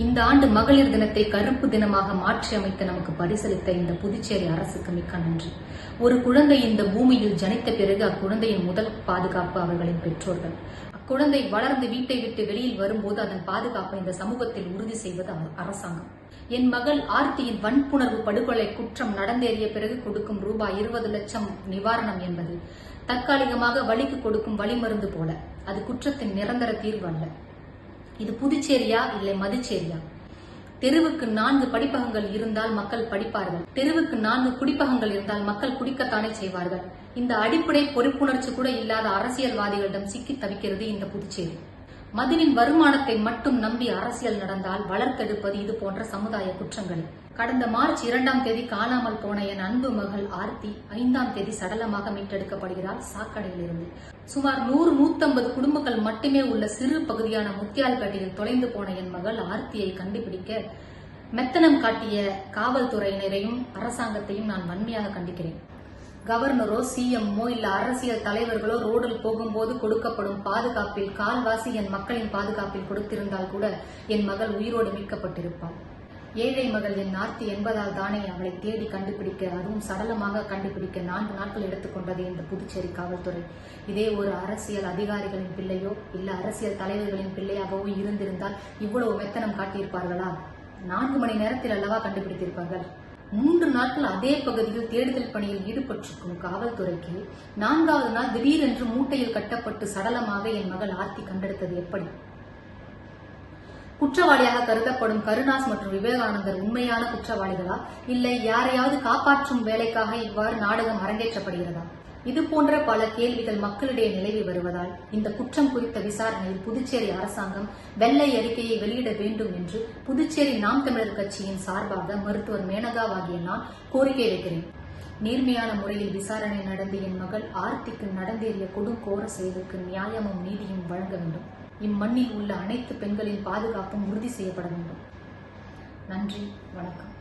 இந்த ஆண்டு மகளிர் தினத்தை கருப்பு தினமாக மாற்றி அமைத்து நமக்கு பரிசளித்த இந்த புதுச்சேரி அரசுக்கு மிக்க நன்றி. ஒரு குழந்தை இந்த பூமியில் ஜனித்த பிறகு அக்குழந்தையின் முதல் பாதுகாப்பு அவர்களின் பெற்றோர்கள். அக்குழந்தை வளர்ந்து வீட்டை விட்டு வெளியில் வரும்போது அதன் பாதுகாப்பை இந்த சமூகத்தில் உறுதி செய்வது அரசாங்கம். என் மகள் ஆர்த்தியின் வன்புணர்வு படுகொலை குற்றம் நடந்தேறிய பிறகு கொடுக்கும் ரூபாய் 20 லட்சம் நிவாரணம் என்பது தற்காலிகமாக வலிக்கு கொடுக்கும் வழிமருந்து போல. அது குற்றத்தின் நிரந்தர தீர்வு அல்ல. இது புதுச்சேரியா இல்லை மதுச்சேரியா? தெருவுக்கு 4 படிப்பகங்கள் இருந்தால் மக்கள் படிப்பார்கள். தெருவுக்கு 4 குடிப்பகங்கள் இருந்தால் மக்கள் குடிக்கத்தானே செய்வார்கள். இந்த அடிப்படை பொறுப்புணர்ச்சி கூட இல்லாத அரசியல்வாதிகளிடம் சிக்கி தவிக்கிறது இந்த புதுச்சேரி. மதுவின் வருமானத்தை மட்டும் நம்பி அரசியல் நடந்தால் வளர்த்தெடுப்பது இது போன்ற சமுதாய குற்றங்கள். கடந்த மார்ச் 2ஆம் தேதி காணாமல் போன என் அன்பு மகள் ஆர்த்தி 5ஆம் தேதி சடலமாக மீட்டெடுக்கப்படுகிறார் சாக்கடையில் இருந்து. சுமார் 100-150 குடும்பங்கள் மட்டுமே உள்ள சிறு பகுதியான முத்தியால்பேட்டையில் தொலைந்து போன என் மகள் ஆர்த்தியை கண்டுபிடிக்க மெத்தனம் காட்டிய காவல்துறையினரையும் அரசாங்கத்தையும் நான் வன்மையாக கண்டிக்கிறேன். கவர்னரோ சிஎம்ஓ இல்ல அரசியல் தலைவர்களோ ரோடில் போகும்போது கொடுக்கப்படும் பாதுகாப்பில் கால்வாசி என் மக்களின் பாதுகாப்பில் கொடுத்திருந்தால் கூட என் மகள் உயிரோடு மீட்கப்பட்டிருப்பாள். ஏழை மகள் என் ஆர்த்தி என்பதால் தானே அவளை தேடி கண்டுபிடிக்க, அதுவும் சடலமாக கண்டுபிடிக்க 4 நாட்கள் எடுத்துக்கொண்டது இந்த புதுச்சேரி காவல்துறை. இதே ஒரு அரசியல் அதிகாரிகளின் பிள்ளையோ இல்ல அரசியல் தலைவர்களின் பிள்ளையாகவோ இருந்திருந்தால் இவ்வளவு மெத்தனம் காட்டியிருப்பார்களா? 4 மணி நேரத்தில் அல்லவா கண்டுபிடித்திருப்பார்கள். 3 நாட்கள் அதே பகுதியில் தேடுதல் பணியில் ஈடுபட்டிருக்கும் காவல்துறைக்கு 4வது நாள் திடீரென்று மூட்டையில் கட்டப்பட்டு சடலமாக என் மகள் ஆர்த்தி கண்டெடுத்தது எப்படி? குற்றவாளியாக கருதப்படும் கருணாஸ் மற்றும் விவேகானந்தர் உண்மையான குற்றவாளிகளா, இல்லை யாரையாவது காப்பாற்றும் வேலைக்காக இவ்வாறு நாடகம் அரங்கேற்றப்படுகிறதா? இது போன்ற பல கேள்விகள் மக்களிடையே நிலவி வருவதால் இந்த குற்றம் குறித்த விசாரணையில் புதுச்சேரி அரசாங்கம் வெள்ளை அறிக்கையை வெளியிட வேண்டும் என்று புதுச்சேரி நாம் தமிழர் கட்சியின் சார்பாக மருத்துவர் மேனகாவாகிய நான் கோரிக்கை வைக்கிறேன். நேர்மையான முறையில் விசாரணை நடந்து என் மகள் ஆர்த்திக்கு நடந்தேறிய கொடுங்கோர செயலுக்கு நியாயமும் நீதியும் வழங்க வேண்டும். இம்மண்ணில் உள்ள அனைத்து பெண்களின் பாதுகாப்பும் உறுதி செய்யப்பட வேண்டும். நன்றி, வணக்கம்.